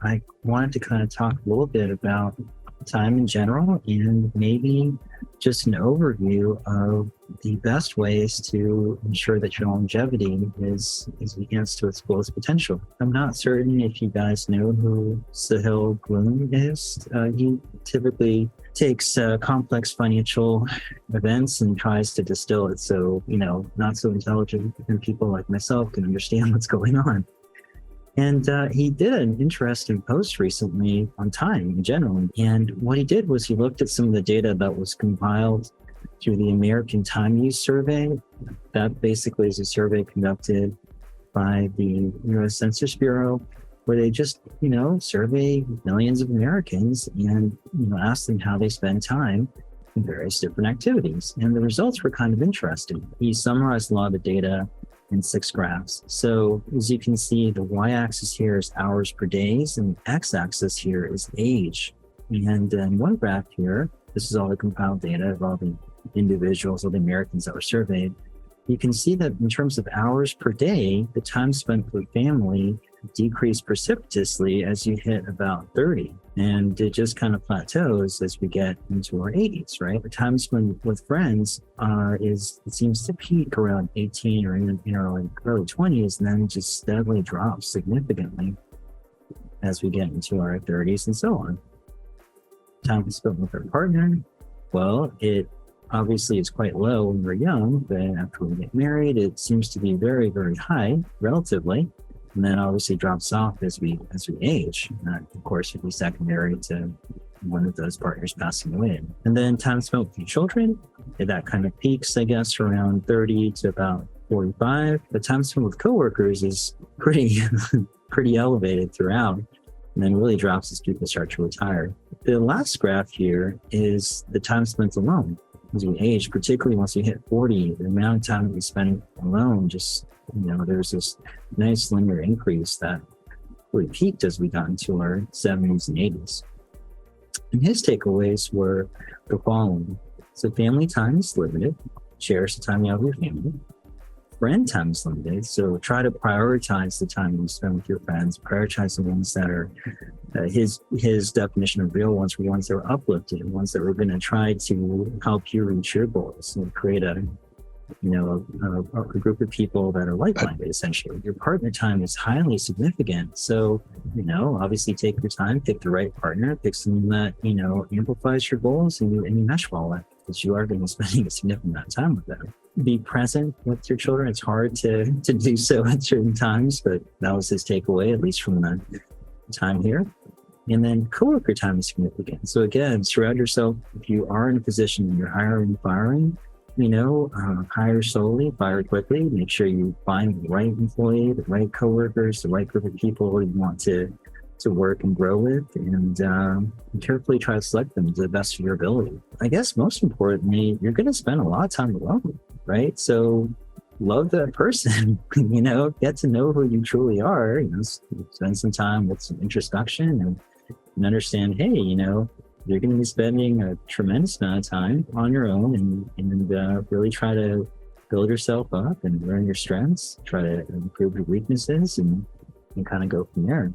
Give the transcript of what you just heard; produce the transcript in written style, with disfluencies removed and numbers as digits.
I wanted to kind of talk a little bit about time in general and maybe just an overview of the best ways to ensure that your longevity is enhanced to its fullest potential. I'm not certain if you guys know who Sahil Bloom is. He typically takes complex financial events and tries to distill it so, not so intelligent people like myself can understand what's going on. And he did an interesting post recently on time in general. And what he did was he looked at some of the data that was compiled through the American Time Use Survey. That basically is a survey conducted by the U.S. Census Bureau, where they just, survey millions of Americans and, ask them how they spend time in various different activities. And the results were kind of interesting. He summarized a lot of the data in 6 graphs. So as you can see, the y-axis here is hours per days, and the x-axis here is age. And in one graph here, this is all the compiled data of all the individuals, all the Americans that were surveyed. You can see that in terms of hours per day, the time spent with family decreased precipitously as you hit about 30. And it just kind of plateaus as we get into our 80s, right? The time spent with friends it seems to peak around 18 or in early 20s, and then just steadily drops significantly as we get into our 30s and so on. Time spent with our partner, well, it obviously is quite low when we're young, but after we get married, it seems to be very, very high relatively, and then obviously drops off as we age. And that, of course, would be secondary to one of those partners passing away. And then time spent with your children, that kind of peaks, I guess, around 30 to about 45. The time spent with coworkers is pretty pretty elevated throughout, and then really drops as people start to retire. The last graph here is the time spent alone. As we age, particularly once you hit 40, the amount of time that we spend alone, just, there's this nice linear increase that really peaked as we got into our 70s and 80s. And his takeaways were the following. So family time is limited. Cherish the time you have with your family. Friend time is limited. So try to prioritize the time you spend with your friends. Prioritize the ones that are his definition of real ones were ones that were uplifted, ones that were going to try to help you reach your goals and create a group of people that are like-minded. Essentially, your partner time is highly significant. So, obviously take your time, pick the right partner, pick someone that, amplifies your goals and you mesh well with, because you are going to be spending a significant amount of time with them. Be present with your children. It's hard to do so at certain times, but that was his takeaway, at least from the time here. And then coworker time is significant. So again, surround yourself, if you are in a position and you're hiring and firing, hire solely, fire quickly. Make sure you find the right employee, the right coworkers, the right group of people you want to work and grow with, and carefully try to select them to the best of your ability. I guess most importantly, you're going to spend a lot of time alone, right? So love that person, get to know who you truly are, spend some time with some introspection and understand, hey, you're going to be spending a tremendous amount of time on your own and really try to build yourself up and learn your strengths, try to improve your weaknesses and kind of go from there.